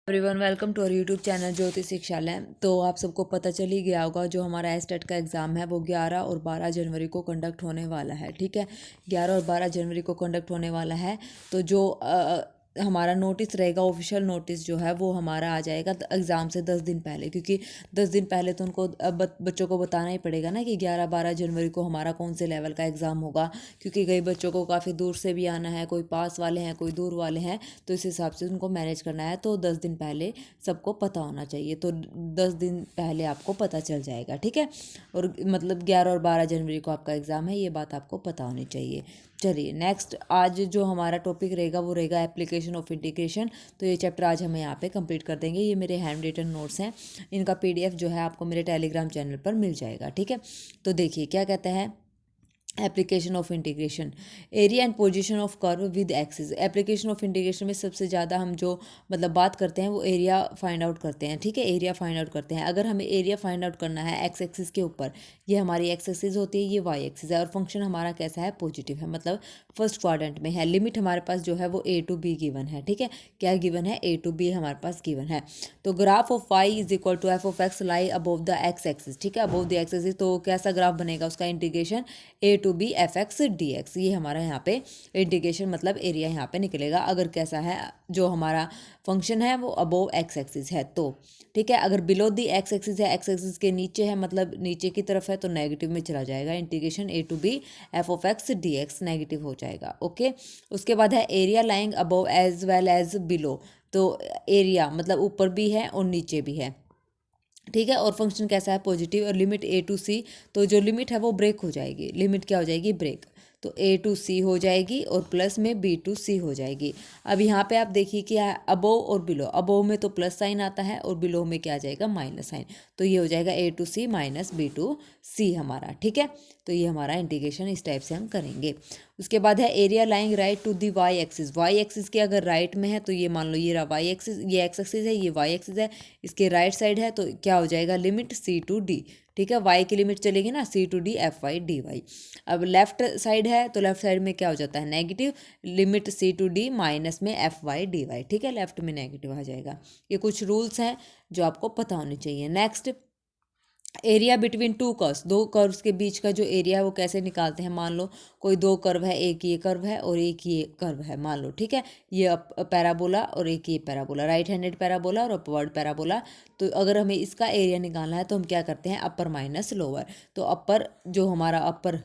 Everyone welcome to our YouTube channel Jyoti Shikshalaya. तो आप सबको पता चल ही गया होगा जो हमारा एस्टेट का एग्ज़ाम है वो 11 और 12 जनवरी को कंडक्ट होने वाला है। ठीक है, 11 और 12 जनवरी को कंडक्ट होने वाला है। तो जो हमारा नोटिस रहेगा, ऑफिशियल नोटिस जो है वो हमारा आ जाएगा एग्ज़ाम से 10 दिन पहले, क्योंकि 10 दिन पहले तो उनको बच्चों को बताना ही पड़ेगा ना कि 11-12 जनवरी को हमारा कौन से लेवल का एग्ज़ाम होगा, क्योंकि कई बच्चों को काफ़ी दूर से भी आना है, कोई पास वाले हैं कोई दूर वाले हैं, तो इस हिसाब से उनको मैनेज करना है। तो 10 दिन पहले सबको पता होना चाहिए, तो 10 दिन पहले आपको पता चल जाएगा। ठीक है, और मतलब 11 और 12 जनवरी को आपका एग्ज़ाम है, ये बात आपको पता होनी चाहिए। चलिए नेक्स्ट, आज जो हमारा टॉपिक रहेगा वो रहेगा एप्लीकेशन ऑफ इंटीग्रेशन। तो ये चैप्टर आज हम यहाँ पे कंप्लीट कर देंगे। ये मेरे हैंड रिटन नोट्स हैं, इनका पीडीएफ जो है आपको मेरे टेलीग्राम चैनल पर मिल जाएगा। ठीक है, तो देखिए क्या कहते हैं application of integration. Area and position of curve with axis. Application of integration में सबसे ज़्यादा हम जो मतलब बात करते हैं वो एरिया फाइंड आउट करते हैं। ठीक है, एरिया फाइंड आउट करते हैं। अगर हमें एरिया फाइंड आउट करना है एक्स एक्सिस के ऊपर, ये हमारी एक्स एक्सिस होती है, ये वाई एक्सिस है, और फंक्शन हमारा कैसा है, पॉजिटिव है, मतलब फर्स्ट क्वाड्रेंट में है। लिमिट हमारे पास जो है वो ए टू बी गिवन है। ठीक है, क्या गिवन है, ए टू बी हमारे पास गिवन है। तो graph of y is equal to f of x lie above the x axis. ठीक है, अबोव द एक्स एक्सिस, तो कैसा ग्राफ बनेगा, उसका integration a to b f x d x, ये हमारा यहाँ पे इंटीग्रेशन मतलब एरिया यहाँ पे निकलेगा। अगर कैसा है, जो हमारा फंक्शन है वो अबोव एक्स एक्सिस है तो। ठीक है, अगर बिलो दी एक्स एक्सिस है, एक्स एक्सिस के नीचे है, मतलब नीचे की तरफ है, तो नेगेटिव में चला जाएगा। Integration a to b f of x d x negative हो जाएगा। ओके, उसके बाद है area lying above as well as below. तो एरिया मतलब ऊपर भी है और नीचे भी है। ठीक है, और फंक्शन कैसा है, पॉजिटिव, और लिमिट ए टू सी, तो जो लिमिट है वो ब्रेक हो जाएगी। लिमिट क्या हो जाएगी, ब्रेक, तो ए टू सी हो जाएगी और प्लस में बी टू सी हो जाएगी। अब यहाँ पे आप देखिए क्या है, अबोव और बिलो। अबोव में तो प्लस साइन आता है और बिलो में क्या आ जाएगा, माइनस साइन, तो ये हो जाएगा a two c minus b two c हमारा। ठीक है, तो ये हमारा इंटीग्रेशन इस टाइप से हम करेंगे। उसके बाद है area lying right to the y axis. Y axis के अगर राइट में है तो ये मान लो ये रहा वाई एक्सिस, ये एक्स एक्सिस है, ये वाई एक्सिस है, इसके राइट साइड है, तो क्या हो जाएगा, लिमिट सी टू डी। ठीक है, वाई की लिमिट चलेगी ना, c to d f y d y. अब लेफ्ट साइड है तो लेफ्ट साइड में क्या हो जाता है, negative, limit c to d minus में एफ वाई डी वाई। ठीक है, लेफ्ट में नेगेटिव आ जाएगा। ये कुछ रूल्स हैं जो आपको पता होने चाहिए। Next, area between two curves. दो कर्व्स के बीच का जो एरिया है वो कैसे निकालते हैं। मान लो कोई दो कर्व है, एक ये कर्व है और एक ये कर्व है, मान लो। ठीक है, ये पैराबोला और एक ये पैराबोला, राइट हैंडेड पैराबोला और अपवर्ड पैराबोला। तो अगर हमें इसका एरिया निकालना है तो हम क्या करते हैं, अपर माइनस लोअर। तो अपर जो हमारा अपर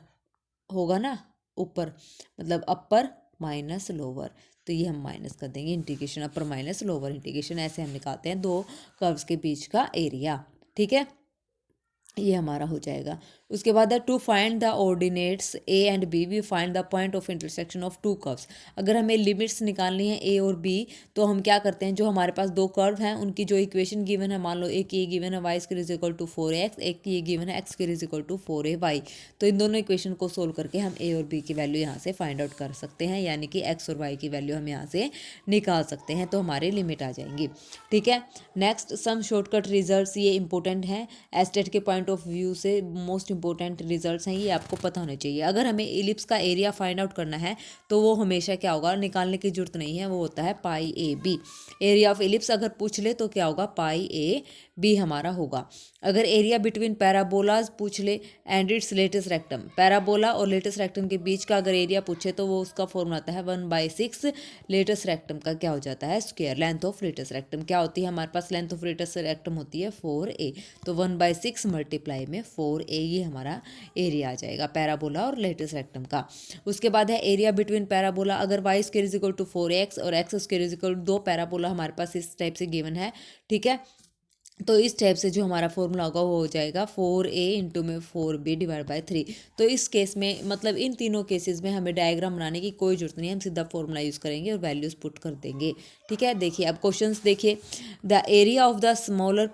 होगा ना, ऊपर मतलब अपर माइनस लोअर, तो ये हम माइनस कर देंगे। इंटीग्रेशन अपर माइनस लोअर इंटीग्रेशन, ऐसे हम निकालते हैं दो कर्व्स के बीच का एरिया। ठीक है, ये हमारा हो जाएगा। उसके बाद है to find the ordinates a and b we find the point of intersection of two curves. अगर हमें लिमिट्स निकालनी है ए और बी, तो हम क्या करते हैं, जो हमारे पास दो कर्व हैं उनकी जो इक्वेशन गिवन है, मान लो एक ये गिवन है y square is equal to 4x, एक ये गिवन है x square is equal to 4ay, तो इन दोनों इक्वेशन को सोल्व करके हम ए और बी की वैल्यू यहाँ से फाइंड आउट कर सकते हैं, यानी कि एक्स और वाई की वैल्यू हम यहाँ से निकाल सकते हैं, तो हमारी लिमिट आ जाएंगी। ठीक है, नेक्स्ट सम शॉर्टकट रिजल्ट्स, ये इंपॉर्टेंट हैं एस्टेट के पॉइंट ऑफ व्यू से, मोस्ट इंपॉर्टेंट रिजल्ट्स हैं, ये आपको पता होने चाहिए। अगर हमें इलिप्स का एरिया फाइंड आउट करना है तो वो हमेशा क्या होगा, निकालने की जरूरत नहीं है, वो होता है pi a b. Area of ellipse अगर पूछ ले तो क्या होगा, पाई ए बी हमारा होगा। अगर एरिया बिटवीन पैराबोलाज पूछ ले and it's latus rectum, parabola और लेटेस्ट रेक्टम के बीच का अगर एरिया पूछे तो वो उसका फॉर्मूला आता है 1/6 लेटेस्ट रेक्टम का क्या हो जाता है, square. Length of latus rectum क्या होती है हमारे पास, लेंथ ऑफ लेटेस्ट रेक्टम होती है 4a, तो 1/6 मल्टीप्लाई में 4a, ये हमारा एरिया आ जाएगा पैराबोला और लेटेस्ट रेक्टम का। उसके बाद है एरिया बिटवीन पैराबोला, अगर y square is equal to 4x और x square is equal to, दो पैराबोला हमारे पास इस टाइप से गिवन है। ठीक है, तो इस टाइप से जो हमारा फॉर्मूला होगा वो हो जाएगा 4a इंटू में 4b डिवाइड बाई 3। तो इस केस में मतलब इन तीनों केसेस में हमें डायग्राम बनाने की कोई जरूरत नहीं है, हम सीधा फॉर्मूला यूज़ करेंगे और वैल्यूज़ पुट कर देंगे। ठीक है, देखिए अब क्वेश्चंस देखिए, the area of the smaller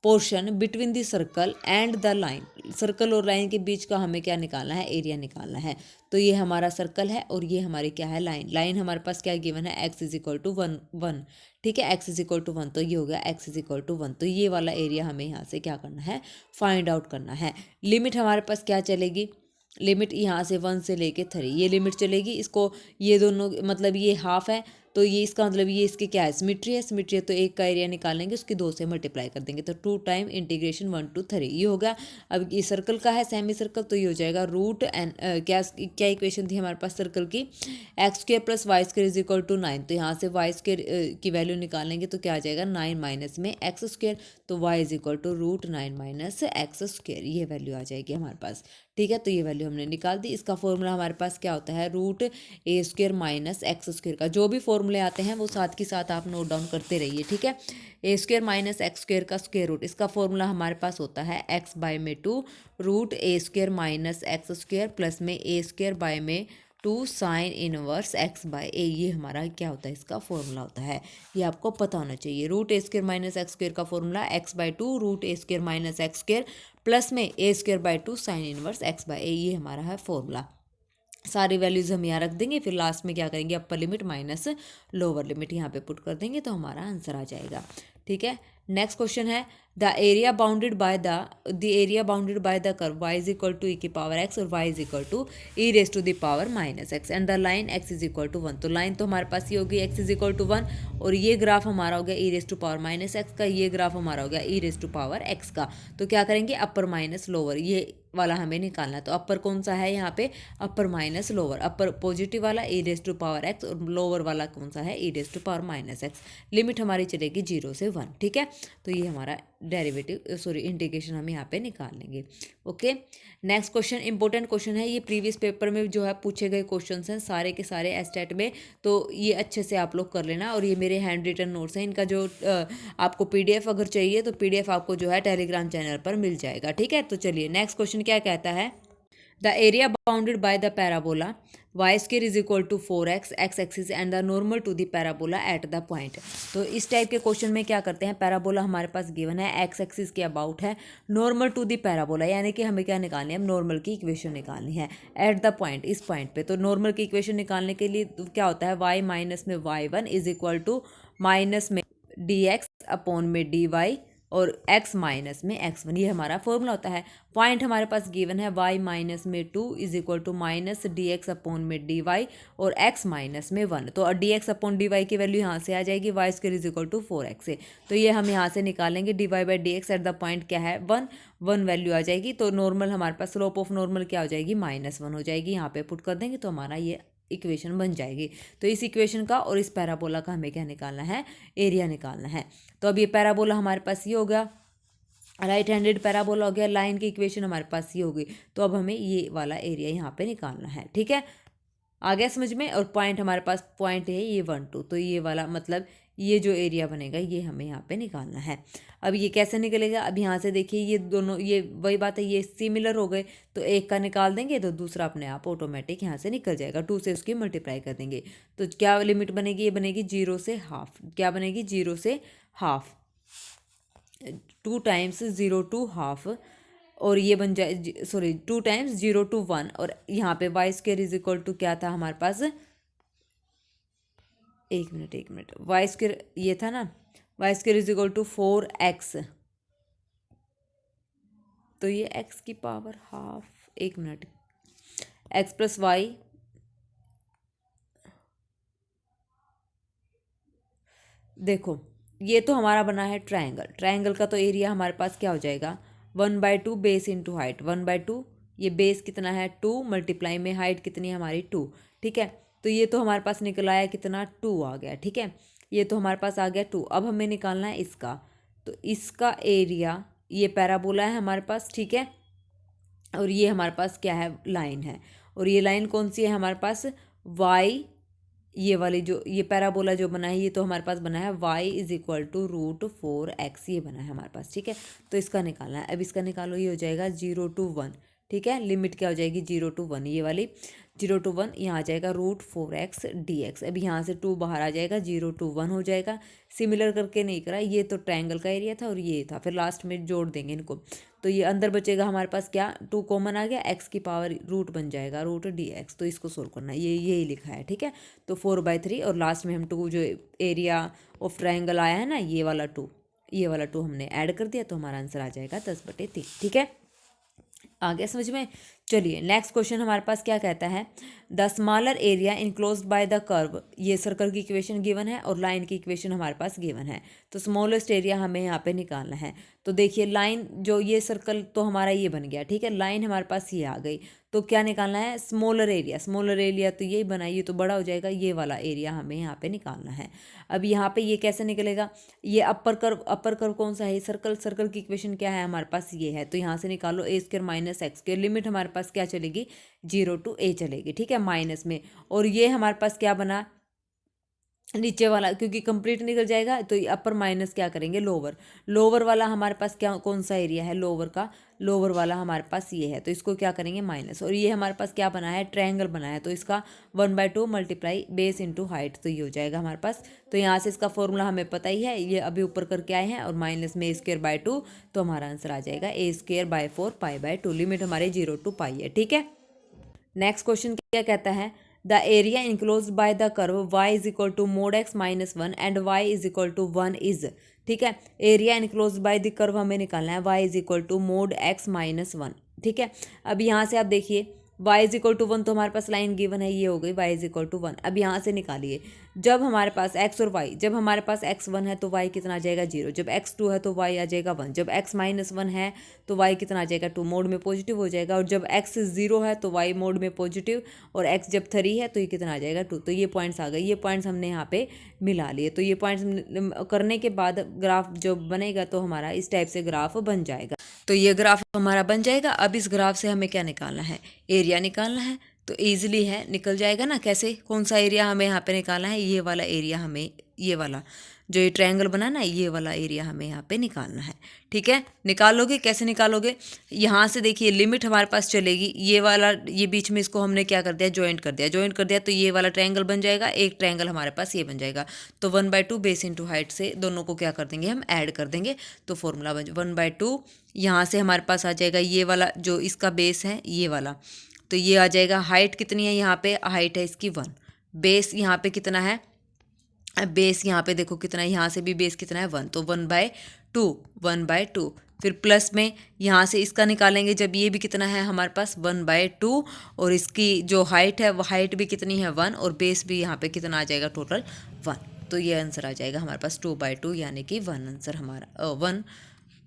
portion between the circle and the line. Circle और लाइन के बीच का हमें क्या निकालना है, एरिया निकालना है। तो ये हमारा सर्कल है और ये हमारी क्या है, लाइन। लाइन हमारे पास क्या गिवन है, एक्स इज इक्वल टू 1 ठीक है, एक्स इज इक्वल टू 1, तो ये हो गया एक्स इज इक्वल टू 1। तो ये वाला एरिया हमें यहाँ से क्या करना है, फाइंड आउट करना है। लिमिट हमारे पास क्या चलेगी, लिमिट यहाँ से 1 से लेके 3 ये लिमिट चलेगी। इसको ये दोनों मतलब ये हाफ है तो ये इसका मतलब ये इसके क्या है, सिमेट्री है। सिमेट्री है तो एक का एरिया निकालेंगे, उसकी 2 से मल्टीप्लाई कर देंगे, तो 2 टाइम इंटीग्रेशन 1 to 3 ये हो गया। अब ये सर्कल का है, सेमी सर्कल, तो ये हो जाएगा रूट एन क्या इक्वेशन थी हमारे पास सर्कल की, x square plus y square is equal to 9। तो यहाँ से वाई स्क्र की वैल्यू निकालेंगे तो क्या आ जाएगा 9 माइनस में एक्स स्क्र, तो y is equal to root 9 minus x square, ये वैल्यू आ जाएगी हमारे पास। ठीक है, तो ये वैल्यू हमने निकाल दी। इसका फॉर्मूला हमारे पास क्या होता है, root a square minus x square का जो भी फॉर्मूले आते हैं वो साथ के साथ आप नोट डाउन करते रहिए। ठीक है, a square minus x square का स्क्र रूट, इसका फॉर्मूला हमारे पास होता है एक्स बाय में 2 root a square minus x square plus में ए स्क्र बाय में 2 sine inverse x by a, ये हमारा क्या होता है, इसका फॉर्मूला होता है। ये आपको पता होना चाहिए। Root a square minus x square का formula x by 2 root a square minus x square plus में a square by 2 sine inverse x by a, ये हमारा है फॉर्मूला। सारी वैल्यूज़ हम यहाँ रख देंगे, फिर लास्ट में क्या करेंगे, upper limit minus lower limit यहाँ पे पुट कर देंगे तो हमारा आंसर आ जाएगा। ठीक है, नेक्स्ट क्वेश्चन है the area bounded by the curve y is equal to e की पावर x और y is equal to e raise to the power minus x and the line x is equal to 1। तो line तो हमारे पास ये होगी x is equal to 1 और ये graph हमारा हो गया e raise to power minus x का, ये ग्राफ हमारा हो गया e raise to power x का। तो क्या करेंगे, अपर माइनस लोअर ये वाला हमें निकालना है। तो अपर कौन सा है यहाँ पे, upper minus lower, upper positive वाला e raise to power x और लोअर वाला कौन सा है, e raise to power minus x. Limit हमारी चलेगी 0 से 1। ठीक है, तो ये हमारा इंटीग्रेशन हम यहाँ पे निकाल लेंगे। Okay, next question important question है, ये प्रीवियस पेपर में जो है पूछे गए क्वेश्चंस हैं सारे के सारे एस्टेट में, तो ये अच्छे से आप लोग कर लेना। और ये मेरे हैंड रिटन नोट्स हैं, इनका जो आपको पीडीएफ अगर चाहिए तो पीडीएफ आपको जो है टेलीग्राम चैनल पर मिल जाएगा। ठीक है, तो चलिए नेक्स्ट क्वेश्चन क्या कहता है, the area bounded by the parabola y square is equal to 4x x axis and the normal to the parabola at the point. तो इस टाइप के क्वेश्चन में क्या करते हैं, पैराबोला हमारे पास गिवन है, एक्स एक्सिस के अबाउट है, नॉर्मल टू द पैराबोला, यानी कि हमें क्या निकालनी है, नॉर्मल की इक्वेशन निकालनी है एट द पॉइंट, इस पॉइंट पे। तो नॉर्मल की इक्वेशन निकालने के लिए क्या होता है, y माइनस में y1 is equal to minus में dx अपॉन में dy और x माइनस में x1, ये हमारा फॉर्मूला होता है। पॉइंट हमारे पास गिवन है y माइनस में 2 is equal to minus dx upon में dy और x माइनस में 1। तो dx अपॉन dy की वैल्यू यहाँ से आ जाएगी y square is equal to 4x से, तो ये हम यहाँ से निकालेंगे dy by dx eight the point क्या है 1 वैल्यू आ जाएगी। तो नॉर्मल हमारे पास स्लोप ऑफ नॉर्मल क्या हो जाएगी, -1 हो जाएगी, यहाँ पे पुट कर देंगे तो हमारा ये इक्वेशन बन जाएगी। तो इस इक्वेशन का और इस पैराबोला का हमें क्या निकालना है, एरिया निकालना है। तो अब ये पैराबोला हमारे पास ये हो गया, राइट हैंडेड पैराबोला हो गया, लाइन की इक्वेशन हमारे पास ये होगी। तो अब हमें ये वाला एरिया यहाँ पे निकालना है। ठीक है, आ गया समझ में। और पॉइंट हमारे पास पॉइंट है ये 1 2, तो ये वाला मतलब ये जो एरिया बनेगा ये हमें यहाँ पे निकालना है। अब ये कैसे निकलेगा, अब यहाँ से देखिए ये दोनों, ये वही बात है, ये सिमिलर हो गए, तो एक का निकाल देंगे तो दूसरा अपने आप ऑटोमेटिक यहाँ से निकल जाएगा, 2 से उसकी मल्टीप्लाई कर देंगे। तो क्या लिमिट बनेगी, ये बनेगी 0 से हाफ, क्या बनेगी 0 से हाफ, 2 टाइम्स 0 टू हाफ, और ये बन जाए 2 टाइम्स 0 to 1, और यहाँ पे y square is equal to क्या था हमारे पास, एक मिनट वाई स्क्वायर ये था ना, y square is equal to 4x, तो ये x की पावर हाफ, एक मिनट, x प्लस वाई, देखो ये तो हमारा बना है ट्रायंगल, ट्रायंगल का तो एरिया हमारे पास क्या हो जाएगा 1/2 बेस इंटू हाइट, 1/2, ये बेस कितना है 2 मल्टीप्लाई में हाइट कितनी है हमारी 2। ठीक है, तो ये तो हमारे पास निकल आया कितना 2 आ गया। ठीक है, ये तो हमारे पास आ गया 2। अब हमें निकालना है इसका, तो इसका एरिया, ये पैराबोला है हमारे पास। ठीक है, और ये हमारे पास क्या है, लाइन है, और ये लाइन कौन सी है हमारे पास, वाई, ये वाली जो ये पैराबोला जो बना है ये तो हमारे पास बना है y is equal to √4x, ये बना है हमारे पास। ठीक है, तो इसका निकालना है। अब इसका निकालो, ये हो जाएगा 0 to 1। ठीक है, लिमिट क्या हो जाएगी 0 to 1, ये वाली 0 to 1, यहाँ आ जाएगा √4x dx। अब यहाँ से 2 बाहर आ जाएगा, 0 to 1 हो जाएगा। सिमिलर करके नहीं करा, ये तो ट्रायंगल का एरिया था और ये था, फिर लास्ट में जोड़ देंगे इनको, तो ये अंदर बचेगा हमारे पास क्या, 2 कॉमन आ गया, x की पावर रूट बन जाएगा √dx। तो इसको सोल्व करना है, ये यही लिखा है। ठीक है, तो 4/3 और लास्ट में हम 2 जो एरिया ऑफ ट्रायंगल आया है ना, ये वाला 2, ये वाला 2 हमने ऐड कर दिया, तो हमारा आंसर आ जाएगा 10/3। ठीक है, आ गया समझ में। चलिए नेक्स्ट क्वेश्चन हमारे पास क्या कहता है, the smaller area enclosed bye the curve, ये सर्कल की इक्वेशन गिवन है और लाइन की इक्वेशन हमारे पास गिवन है। तो स्मॉलेस्ट एरिया हमें यहाँ पे निकालना है। तो देखिए लाइन जो ये सर्कल तो हमारा ये बन गया, ठीक है, लाइन हमारे पास ये आ गई। तो क्या निकालना है, स्मॉलर एरिया। स्मॉलर एरिया तो यही बनाइए तो बड़ा हो जाएगा, ये वाला एरिया हमें यहाँ पे निकालना है। अब यहाँ पे ये कैसे निकलेगा, ये अपर कर्व कौन सा है, सर्कल, सर्कल की इक्वेशन क्या है हमारे पास ये है। तो यहाँ से निकालो a square minus x square, limit हमारे पास क्या चलेगी 0 to a चलेगी, ठीक है, माइनस में। और ये हमारे पास क्या बना, नीचे वाला क्योंकि कंप्लीट निकल जाएगा तो अपर माइनस क्या करेंगे लोअर। लोअर वाला हमारे पास क्या कौन सा एरिया है लोअर का, लोअर वाला हमारे पास ये है, तो इसको क्या करेंगे माइनस। और ये हमारे पास क्या बना है, ट्रायंगल बना है, तो इसका 1/2 मल्टीप्लाई बेस इंटू हाइट, तो ये हो जाएगा हमारे पास। तो यहाँ से इसका फॉर्मूला हमें पता ही है, ये अभी ऊपर करके आए हैं, और माइनस में a²/2, तो हमारा आंसर आ जाएगा a²/4 π/2। लिमिट हमारे 0 to π है, ठीक है। नेक्स्ट क्वेश्चन क्या कहता है, the area enclose by the curve y is equal to mod x minus 1 and y is equal to 1 is, ठीक है। Area enclose by the curve हमें निकालना है y is equal to mod x minus 1, ठीक है। अब यहाँ से आप देखिए y इज इक्वल टू 1, तो हमारे पास लाइन गिवन है, ये हो गई y इज इक्वल टू 1। अब यहाँ से निकालिए, जब हमारे पास x और y, जब हमारे पास x1 है तो y कितना आ जाएगा 0, जब x2 है तो y आ जाएगा 1, जब x माइनस 1 है तो y कितना आ जाएगा 2, मोड में पॉजिटिव हो जाएगा, और जब x 0 है तो y मोड में पॉजिटिव, और x जब 3 है तो ये कितना आ जाएगा 2। तो ये पॉइंट्स आ गए, ये पॉइंट्स हमने यहाँ पे मिला लिए। तो ये पॉइंट्स करने के बाद ग्राफ जो बनेगा तो हमारा इस टाइप से ग्राफ बन जाएगा। तो ये ग्राफ हमारा बन जाएगा। अब इस ग्राफ से हमें क्या निकालना है, एरिया निकालना है। तो ईजिली है, निकल जाएगा ना। कैसे, कौन सा एरिया हमें यहाँ पे निकालना है, ये वाला एरिया हमें, ये वाला जो ये ट्रायंगल बना ना, ये वाला एरिया हमें यहाँ पे निकालना है, ठीक है। निकालोगे, कैसे निकालोगे, यहाँ से देखिए लिमिट हमारे पास चलेगी, ये वाला, ये बीच में इसको हमने क्या कर दिया, ज्वाइंट कर दिया, ज्वाइंट कर दिया, तो ये वाला ट्रायंगल बन जाएगा, एक ट्रायंगल हमारे पास ये बन जाएगा। तो 1/2 बेस इंटू हाइट से दोनों को क्या कर देंगे, हम ऐड कर देंगे, तो फॉर्मूला बन 1/2। यहाँ से हमारे पास आ जाएगा ये वाला जो इसका बेस है, ये वाला, तो ये आ जाएगा। हाइट कितनी है, यहाँ पे हाइट है इसकी 1, बेस यहाँ पे कितना है, बेस यहाँ पे देखो कितना है, यहाँ से भी बेस कितना है 1, तो 1/2, 1/2। फिर प्लस में यहाँ से इसका निकालेंगे, जब ये भी कितना है हमारे पास 1/2, और इसकी जो हाइट है वो हाइट भी कितनी है 1, और बेस भी यहाँ पे कितना आ जाएगा टोटल 1। तो ये आंसर आ जाएगा हमारे पास 2/2, यानी कि 1 आंसर हमारा 1,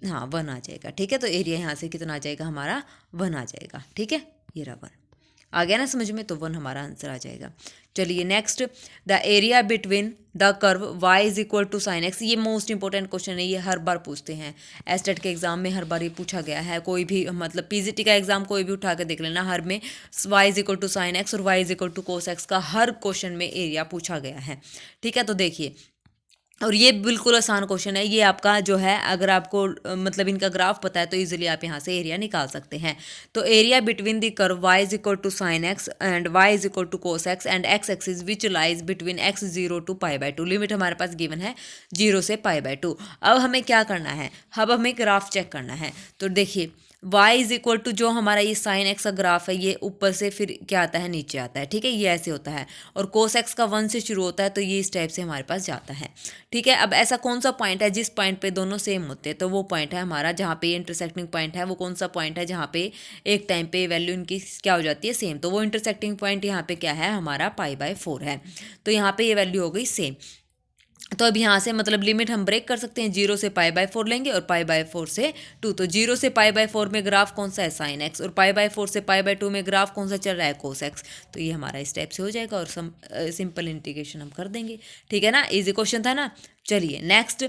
हाँ 1 आ जाएगा, ठीक है। तो एरिया यहाँ से कितना आ जाएगा हमारा 1 आ जाएगा, ठीक है, ये रहा 1 आ गया ना समझ में, तो 1 हमारा आंसर आ जाएगा। चलिए next, the area between the curve y is equal to sine x, ये मोस्ट इंपॉर्टेंट क्वेश्चन है, ये हर बार पूछते हैं एस्टेट के एग्जाम में, हर बार ये पूछा गया है। कोई भी मतलब पीजीटी का एग्जाम कोई भी उठा के देख लेना, हर में y is equal to sine x और y is equal to cos x का हर क्वेश्चन में एरिया पूछा गया है, ठीक है। तो देखिए, और ये बिल्कुल आसान क्वेश्चन है, ये आपका जो है, अगर आपको मतलब इनका ग्राफ पता है तो इजीली आप यहाँ से एरिया निकाल सकते हैं। तो area between the curve y is equal to sine x and y is equal to cos x and x axis which lies between x 0 to π/2, limit हमारे पास गिवन है 0 से π/2। अब हमें क्या करना है, अब हमें ग्राफ चेक करना है। तो देखिए y इज इक्वल टू जो हमारा ये साइन x का ग्राफ है, ये ऊपर से फिर क्या आता है, नीचे आता है, ठीक है, ये ऐसे होता है। और कोस x का 1 से शुरू होता है, तो ये इस टाइप से हमारे पास जाता है, ठीक है। अब ऐसा कौन सा पॉइंट है जिस पॉइंट पे दोनों सेम होते हैं, तो वो पॉइंट है हमारा, जहाँ पे इंटरसेक्टिंग पॉइंट है, वो कौन सा पॉइंट है जहाँ पे एक टाइम पे वैल्यू इनकी क्या हो जाती है, सेम। तो वो इंटरसेक्टिंग पॉइंट यहाँ पे क्या है हमारा π/4 है, तो यहाँ पे ये वैल्यू हो गई सेम। तो अब यहाँ से मतलब लिमिट हम ब्रेक कर सकते हैं, 0 से π/4 लेंगे और π/4 से 2। तो 0 से π/4 में ग्राफ कौन सा है, साइन x, और π/4 से π/2 में ग्राफ कौन सा चल रहा है, कोस x। तो ये हमारा इस टाइप से हो जाएगा, और सिंपल इंटीग्रेशन हम कर देंगे, ठीक है ना, इजी क्वेश्चन था ना। चलिए next,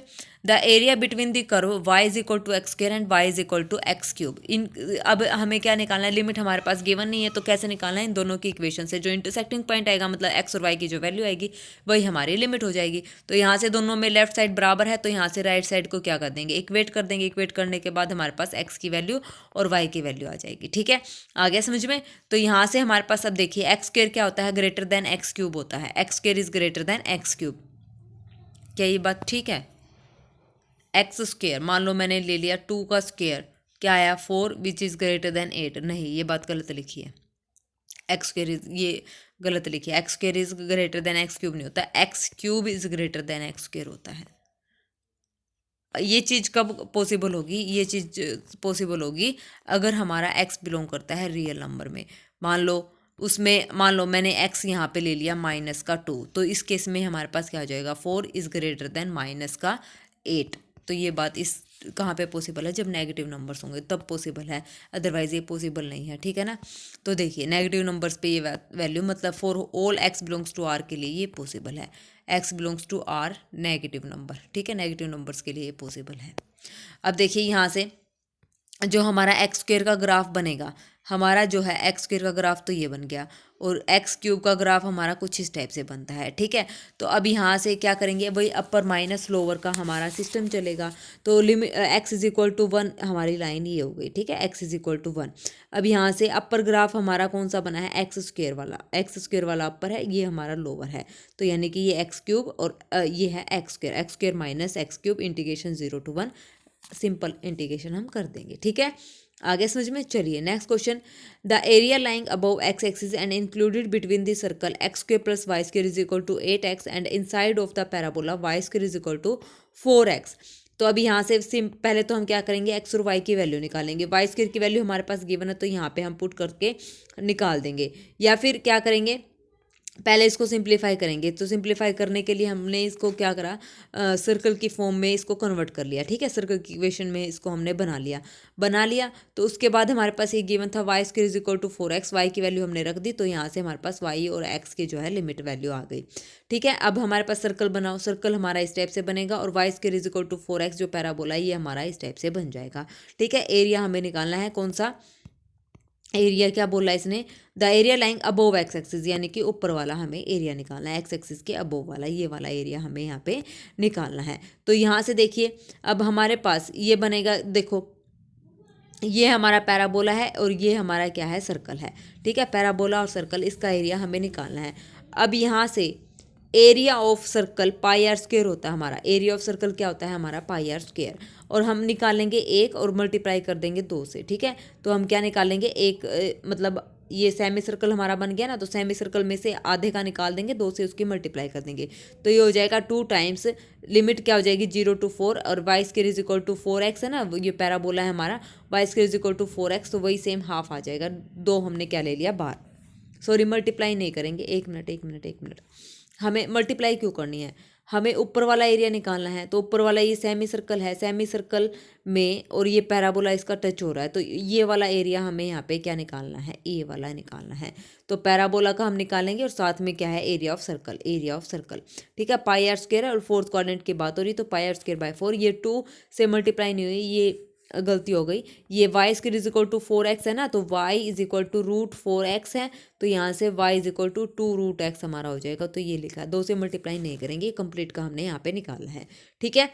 the area between the curve y is equal to x square and y is equal to x cube. इन अब हमें क्या निकालना है, लिमिट हमारे पास गिवन नहीं है, तो कैसे निकालना है, इन दोनों की इक्वेशन से जो इंटरसेक्टिंग पॉइंट आएगा, मतलब x और y की जो वैल्यू आएगी वही हमारी लिमिट हो जाएगी। तो यहाँ से दोनों में लेफ्ट साइड बराबर है, तो यहाँ से राइट साइड को क्या कर देंगे, इक्वेट कर देंगे। इक्वेट करने के बाद हमारे पास x की वैल्यू और y की वैल्यू आ जाएगी, ठीक है, आ गया समझ में। तो यहाँ से हमारे पास अब देखिए x स्क्वायर क्या होता है, ग्रेटर देन x क्यूब होता है, x square is greater then x cube. क्या ये बात ठीक है, एक्स स्क्वेयर मान लो मैंने ले लिया 2 का स्क्वेयर, क्या आया 4 विच इज़ ग्रेटर देन 8, नहीं ये बात गलत लिखी है, एक्स स्क्वेयर इज, ये गलत लिखी है, x square is greater then x cube नहीं होता, x cube is greater then x square होता है। ये चीज़ कब पॉसिबल होगी, ये चीज़ पॉसिबल होगी अगर हमारा एक्स बिलोंग करता है रियल नंबर में। मान लो मैंने एक्स यहाँ पे ले लिया -2, तो इस केस में हमारे पास क्या हो जाएगा, 4 इज़ ग्रेटर देन -8। तो ये बात इस कहाँ पे पॉसिबल है, जब नेगेटिव नंबर्स होंगे तब पॉसिबल है, अदरवाइज ये पॉसिबल नहीं है, ठीक है ना। तो देखिए नेगेटिव नंबर्स पे ये वैल्यू, मतलब for all x belongs to R के लिए ये पॉसिबल है, x belongs to R negative number, ठीक है, नेगेटिव नंबर्स के लिए ये पॉसिबल है। अब देखिए यहाँ से जो हमारा एक्स स्क्वेयर का ग्राफ बनेगा, हमारा जो है एक्स स्क्वेयर का ग्राफ तो ये बन गया, और एक्स क्यूब का ग्राफ हमारा कुछ इस टाइप से बनता है, ठीक है। तो अब यहाँ से क्या करेंगे, वही अपर माइनस लोअर का हमारा सिस्टम चलेगा। तो limit x is equal to 1 हमारी लाइन ये हो गई, ठीक है, एक्स इज इक्वल टू 1। अब यहाँ से अपर ग्राफ हमारा कौन सा बना है, एक्स स्क्वेयर वाला अपर है, ये हमारा लोअर है। तो यानी कि ये एक्स क्यूब और ये है x square minus x cube integration 0 to 1, simple integration हम कर देंगे, ठीक है। आगे समझ में, चलिए next question. The area lying above x axis and included between the circle x square plus y square is equal to 8x and inside of the parabola y square is equal to 4x। तो अब यहाँ से पहले तो हम क्या करेंगे, x और वाई की वैल्यू निकालेंगे। वाई स्क्वेयर की वैल्यू हमारे पास गिवन है, तो यहाँ पे हम पुट करके निकाल देंगे, या फिर क्या करेंगे, पहले इसको सिंप्लीफाई करेंगे। तो सिंप्लीफाई करने के लिए हमने इसको क्या करा, सर्कल की फॉर्म में इसको कन्वर्ट कर लिया, ठीक है, सर्कल की इक्वेशन में इसको हमने बना लिया। तो उसके बाद हमारे पास ये गिवन था y square is equal to 4x, y की वैल्यू हमने रख दी, तो यहाँ से हमारे पास वाई और एक्स की जो है लिमिट वैल्यू आ गई, ठीक है। अब हमारे पास सर्कल बनाओ, सर्कल हमारा इस टाइप से बनेगा, और y square is equal to 4x जो पैराबोला ये हमारा इस टाइप से बन जाएगा, ठीक है। एरिया हमें निकालना है, कौन सा एरिया, क्या बोला इसने, the area lying above x axis, यानी कि ऊपर वाला हमें एरिया निकालना है, एक्स एक्सिस के अबोव वाला, ये वाला एरिया हमें यहाँ पे निकालना है। तो यहाँ से देखिए अब हमारे पास ये बनेगा, देखो ये हमारा पैराबोला है और ये हमारा क्या है, सर्कल है, ठीक है, पैराबोला और सर्कल, इसका एरिया हमें निकालना है। अब यहाँ से area of circle pi r square होता है हमारा, एरिया ऑफ सर्कल क्या होता है हमारा, पाई आर स्क्वेयर, और हम निकालेंगे 1 और मल्टीप्लाई कर देंगे 2 से, ठीक है। तो हम क्या निकालेंगे, एक मतलब ये सेमी सर्कल हमारा बन गया ना, तो सेमी सर्कल में से आधे का निकाल देंगे, 2 से उसकी मल्टीप्लाई कर देंगे, तो ये हो जाएगा 2 टाइम्स लिमिट क्या हो जाएगी 0 to 4, और y square is equal to 4x है ना, ये पैराबोला है हमारा, y square is equal to 4x, तो वही सेम हाफ आ जाएगा, 2 हमने क्या ले लिया बाहर, सॉरी मल्टीप्लाई नहीं करेंगे, एक मिनट, हमें मल्टीप्लाई क्यों करनी है, हमें ऊपर वाला एरिया निकालना है। तो ऊपर वाला ये सेमी सर्कल है, सेमी सर्कल में और ये पैराबोला इसका टच हो रहा है, तो ये वाला एरिया हमें यहाँ पे क्या निकालना है, ए वाला निकालना है। तो पैराबोला का हम निकालेंगे और साथ में क्या है, एरिया ऑफ सर्कल, ठीक है। पाई आर स्क्वायर है और फोर्थ क्वाड्रेंट की बात हो रही, तो पाई आर स्क्वायर बाय 4, ये 2 से मल्टीप्लाई नहीं हुई, ये गलती हो गई, ये y square is equal to 4x है ना, तो y is equal to √4x है, तो यहाँ से y is equal to 2√x हमारा हो जाएगा। तो ये लिखा है, 2 से मल्टीप्लाई नहीं करेंगे, कंप्लीट का हमने यहाँ पे निकालना है, ठीक है।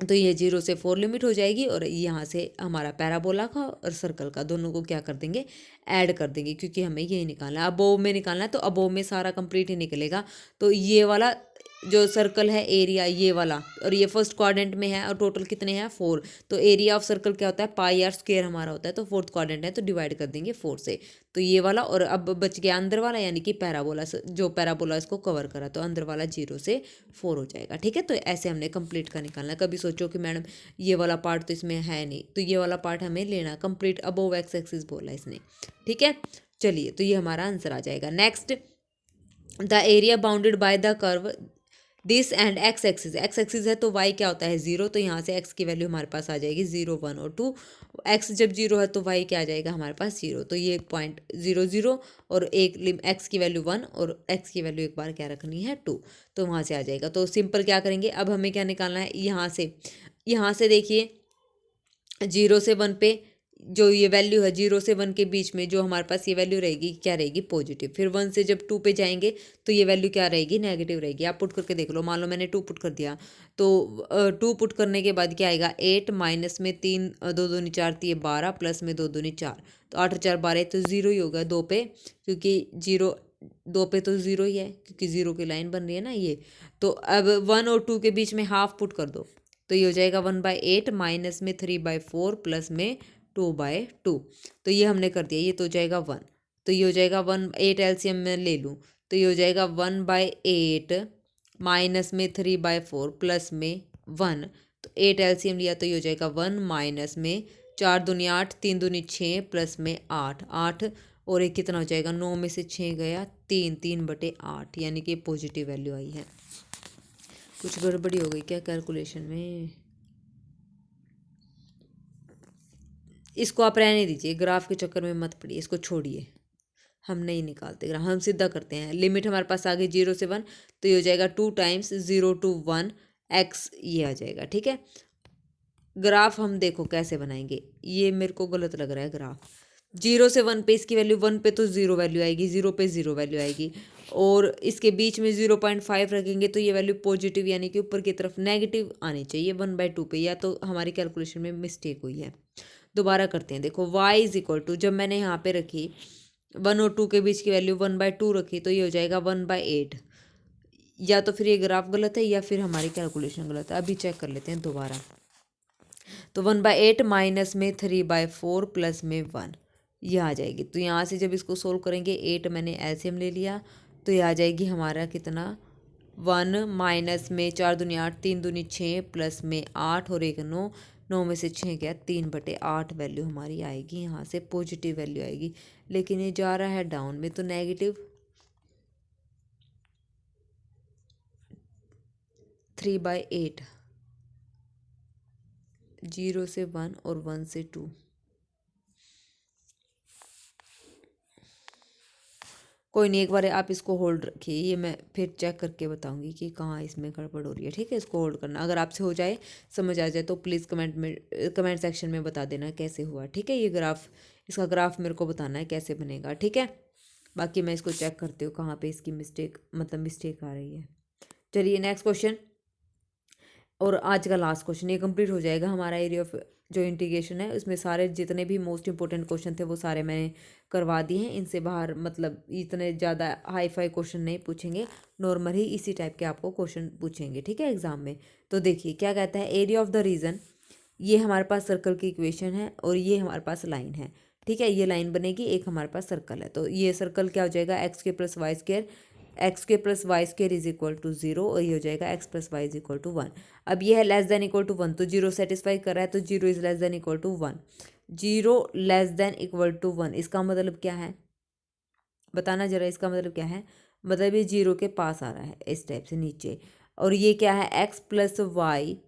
तो ये 0 से 4 लिमिट हो जाएगी, और यहाँ से हमारा पैराबोला का और सर्कल का दोनों को क्या कर देंगे, ऐड कर देंगे, क्योंकि हमें यही निकालना है, अबोव में निकालना है, तो अबोव में सारा कंप्लीट ही निकलेगा। तो ये वाला जो सर्कल है एरिया ये वाला, और ये फर्स्ट क्वाड्रेंट में है, और टोटल कितने हैं 4, तो एरिया ऑफ सर्कल क्या होता है, पाई आर स्क्वायर हमारा होता है, तो फोर्थ क्वाड्रेंट है तो डिवाइड कर देंगे 4 से, तो ये वाला, और अब बच गया अंदर वाला, यानी कि पैराबोला, जो पैराबोला इसको कवर करा, तो अंदर वाला 0 से 4 हो जाएगा, ठीक है। तो ऐसे हमने कंप्लीट का निकालना है। कभी सोचो कि मैडम ये वाला पार्ट तो इसमें है नहीं, तो ये वाला पार्ट हमें लेना, कंप्लीट अबोव एक्स एक्सिस बोला इसने, ठीक है। चलिए तो ये हमारा आंसर आ जाएगा। Next, the area bounded by the curve this and x axis है, तो वाई क्या होता है 0, तो यहाँ से एक्स की वैल्यू हमारे पास आ जाएगी 0 1 और 2, एक्स जब 0 है तो वाई क्या आ जाएगा हमारे पास 0, तो ये पॉइंट 0 0, और एक एक्स की वैल्यू 1 और एक्स की वैल्यू एक बार क्या रखनी है 2, तो वहाँ से आ जाएगा। तो सिंपल क्या करेंगे, अब हमें क्या निकालना है, यहाँ से देखिए 0 से 1 पे जो ये वैल्यू है, 0 से 1 के बीच में जो हमारे पास ये वैल्यू रहेगी क्या रहेगी, पॉजिटिव। फिर 1 से जब 2 पे जाएंगे तो ये वैल्यू क्या रहेगी, नेगेटिव रहेगी। आप पुट करके देख लो, मान लो मैंने 2 पुट कर दिया, तो 2 पुट करने के बाद क्या आएगा, 8 माइनस में 3 2 दूनी 4 तो ये 12 प्लस में 2 दूनी 4, तो 8 और 4 12, तो 0 ही होगा 2 पे, क्योंकि 0 2 पे तो 0 ही है, क्योंकि 0 की लाइन बन रही है ना ये। तो अब 1 और 2 के बीच में हाफ पुट कर दो, तो ये हो जाएगा 1/8 माइनस में 3/4 प्लस में 2/2, तो ये हमने कर दिया, ये तो हो जाएगा 1, तो ये हो जाएगा 8 एलसीएम में ले लूँ, तो ये हो जाएगा 1/8 माइनस में 3/4 प्लस में 1, तो 8 एलसीएम लिया तो ये हो जाएगा 1 माइनस में 4 दूनी 8, 3 दूनी 6 प्लस में 8, 8 और एक कितना हो जाएगा, 9 में से 6 गया 3, 3/8, यानी कि पॉजिटिव वैल्यू आई है। कुछ गड़बड़ी हो गई क्या कैलकुलेशन में? इसको आप रहने दीजिए, ग्राफ के चक्कर में मत पड़िए, इसको छोड़िए, हम नहीं निकालते ग्राफ, हम सीधा करते हैं। लिमिट हमारे पास आ गई 0 से 1, तो ये हो जाएगा 2 टाइम्स 0 to 1 x, ये आ जाएगा। ठीक है, ग्राफ हम देखो कैसे बनाएंगे, ये मेरे को गलत लग रहा है ग्राफ। 0 से 1 पे इसकी वैल्यू, 1 पे तो 0 वैल्यू आएगी, 0 पे 0 वैल्यू आएगी, और इसके बीच में 0.5 रखेंगे तो ये वैल्यू पॉजिटिव यानी कि ऊपर की तरफ नेगेटिव आनी चाहिए 1/2 पे, या तो हमारी कैलकुलेशन में मिस्टेक हुई है। दोबारा करते हैं, देखो y इज इक्वल टू, जब मैंने यहाँ पे रखी 1 और 2 के बीच की वैल्यू 1/2 रखी तो ये हो जाएगा 1/8। या तो फिर ये ग्राफ गलत है या फिर हमारी कैलकुलेशन गलत है, अभी चेक कर लेते हैं दोबारा। तो 1/8 माइनस में 3/4 प्लस में 1, ये आ जाएगी। तो यहाँ से जब इसको सोल्व करेंगे, 8 मैंने एलसीएम ले लिया तो ये आ जाएगी हमारा कितना, 1 माइनस में 4 दूनी 8, 3 दूनी 6 प्लस में 8 और एक 9, 9 में से 6 गया 3/8 वैल्यू हमारी आएगी, यहाँ से पॉजिटिव वैल्यू आएगी। लेकिन ये जा रहा है डाउन में तो नेगेटिव 3/8, 0 से 1 और 1 से 2। कोई नहीं, एक बार आप इसको होल्ड रखिए, ये मैं फिर चेक करके बताऊंगी कि कहाँ इसमें गड़बड़ हो रही है। ठीक है, इसको होल्ड करना, अगर आपसे हो जाए, समझ आ जाए तो प्लीज़ कमेंट सेक्शन में बता देना कैसे हुआ। ठीक है, ये ग्राफ, इसका ग्राफ मेरे को बताना है कैसे बनेगा। ठीक है, बाकी मैं इसको चेक करती हूँ कहाँ पे इसकी मिस्टेक आ रही है। चलिए नेक्स्ट क्वेश्चन, और आज का लास्ट क्वेश्चन, ये कंप्लीट हो जाएगा हमारा एरिया ऑफ जो इंटीग्रेशन है, उसमें सारे जितने भी मोस्ट इंपॉर्टेंट क्वेश्चन थे वो सारे मैंने करवा दिए हैं। इनसे बाहर मतलब इतने ज़्यादा हाई फाई क्वेश्चन नहीं पूछेंगे, नॉर्मल ही इसी टाइप के आपको क्वेश्चन पूछेंगे। ठीक है, एग्जाम में। तो देखिए क्या कहता है, एरिया ऑफ द रीजन, ये हमारे पास सर्कल की इक्वेशन है और ये हमारे पास लाइन है। ठीक है, ये लाइन बनेगी, एक हमारे पास सर्कल है, तो ये सर्कल क्या हो जाएगा, x square plus y square, x square plus y square is equal to 0, और ये हो जाएगा x plus y is equal to 1। अब ये है लेस देन इक्वल टू 1, तो 0 सेटिस्फाई कर रहा है, तो 0 is less than equal to 1, 0 less than equal to 1, इसका मतलब क्या है, बताना जरा, इसका मतलब क्या है, मतलब ये 0 के पास आ रहा है इस टाइप से नीचे। और ये क्या है, x plus y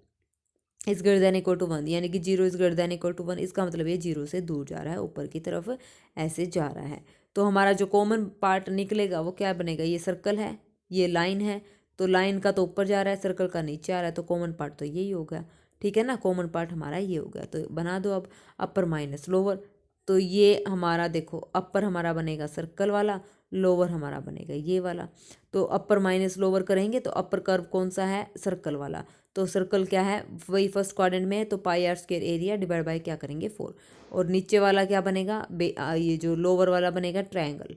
is greater than equal to 1, यानी कि 0 is greater than equal to 1, इसका मतलब ये 0 से दूर जा रहा है, ऊपर की तरफ ऐसे जा रहा है। तो हमारा जो कॉमन पार्ट निकलेगा वो क्या बनेगा, ये सर्कल है, ये लाइन है, तो लाइन का तो ऊपर जा रहा है, सर्कल का नीचे आ रहा है, तो कॉमन पार्ट तो यही हो गया। ठीक है ना, कॉमन पार्ट हमारा ये हो गया। तो बना दो अब अपर माइनस लोअर, तो ये हमारा देखो, अपर हमारा बनेगा सर्कल वाला, लोअर हमारा बनेगा ये वाला। तो अपर माइनस लोअर करेंगे तो अपर कर्व कौन सा है, सर्कल वाला, तो सर्कल क्या है, वही फर्स्ट क्वाड्रेंट में है, तो pi r square area divide by क्या करेंगे 4, और नीचे वाला क्या बनेगा, ये जो लोअर वाला बनेगा ट्रायंगल,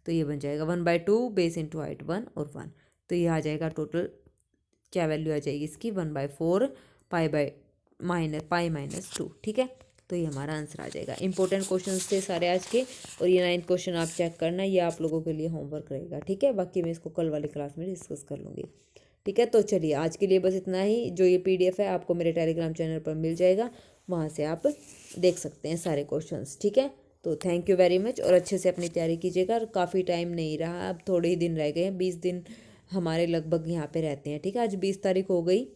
तो ये बन जाएगा 1/2 बेस इंटू हाइट 1 और 1, तो ये आ जाएगा टोटल क्या वैल्यू आ जाएगी इसकी, 1/4 पाई माइनस 2। ठीक है, तो ये हमारा आंसर आ जाएगा। इंपॉर्टेंट क्वेश्चन थे सारे आज के, और ये 9 क्वेश्चन आप चेक करना, ये आप लोगों के लिए होमवर्क रहेगा। ठीक है, बाकी मैं इसको कल वाली क्लास में डिस्कस कर लूँगी। ठीक है, तो चलिए आज के लिए बस इतना ही। जो ये PDF है आपको मेरे टेलीग्राम चैनल पर मिल जाएगा, वहाँ से आप देख सकते हैं सारे क्वेश्चंस। ठीक है, तो थैंक यू वेरी मच, और अच्छे से अपनी तैयारी कीजिएगा। काफ़ी टाइम नहीं रहा, अब थोड़े ही दिन रह गए हैं, 20 दिन हमारे लगभग यहाँ पे रहते हैं। ठीक है, आज 20 तारीख हो गई,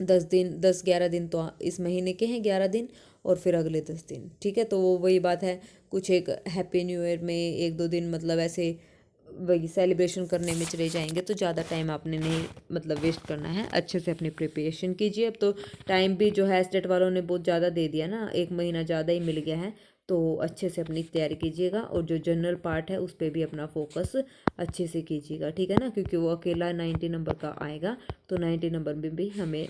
10-11 दिन तो इस महीने के हैं, 11 दिन, और फिर अगले 10 दिन। ठीक है, तो वो वही बात है, कुछ एक हैप्पी न्यू ईयर में 1-2 दिन मतलब ऐसे वही सेलिब्रेशन करने में चले जाएंगे, तो ज़्यादा टाइम आपने नहीं मतलब वेस्ट करना है, अच्छे से अपनी प्रिपरेशन कीजिए। अब तो टाइम भी जो है स्टेट वालों ने बहुत ज़्यादा दे दिया ना, 1 महीना ज़्यादा ही मिल गया है, तो अच्छे से अपनी तैयारी कीजिएगा, और जो जनरल पार्ट है उस पर भी अपना फोकस अच्छे से कीजिएगा। ठीक है ना, क्योंकि वो अकेला 90 नंबर का आएगा, तो 90 नंबर में भी हमें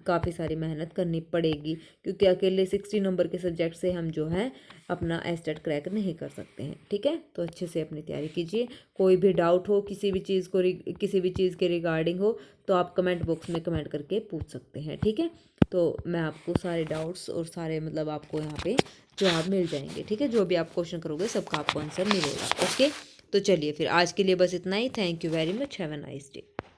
काफ़ी सारी मेहनत करनी पड़ेगी, क्योंकि अकेले 60 नंबर के सब्जेक्ट से हम जो है अपना एस्टेट क्रैक नहीं कर सकते हैं। ठीक है, तो अच्छे से अपनी तैयारी कीजिए। कोई भी डाउट हो किसी भी चीज़ के रिगार्डिंग हो, तो आप कमेंट बॉक्स में कमेंट करके पूछ सकते हैं। ठीक है, तो मैं आपको सारे डाउट्स और सारे मतलब आपको यहाँ पे जवाब मिल जाएंगे। ठीक है, जो भी आप क्वेश्चन करोगे सबका आपको आंसर मिलेगा। ओके, तो चलिए फिर आज के लिए बस इतना ही। Thank you very much, have a nice day.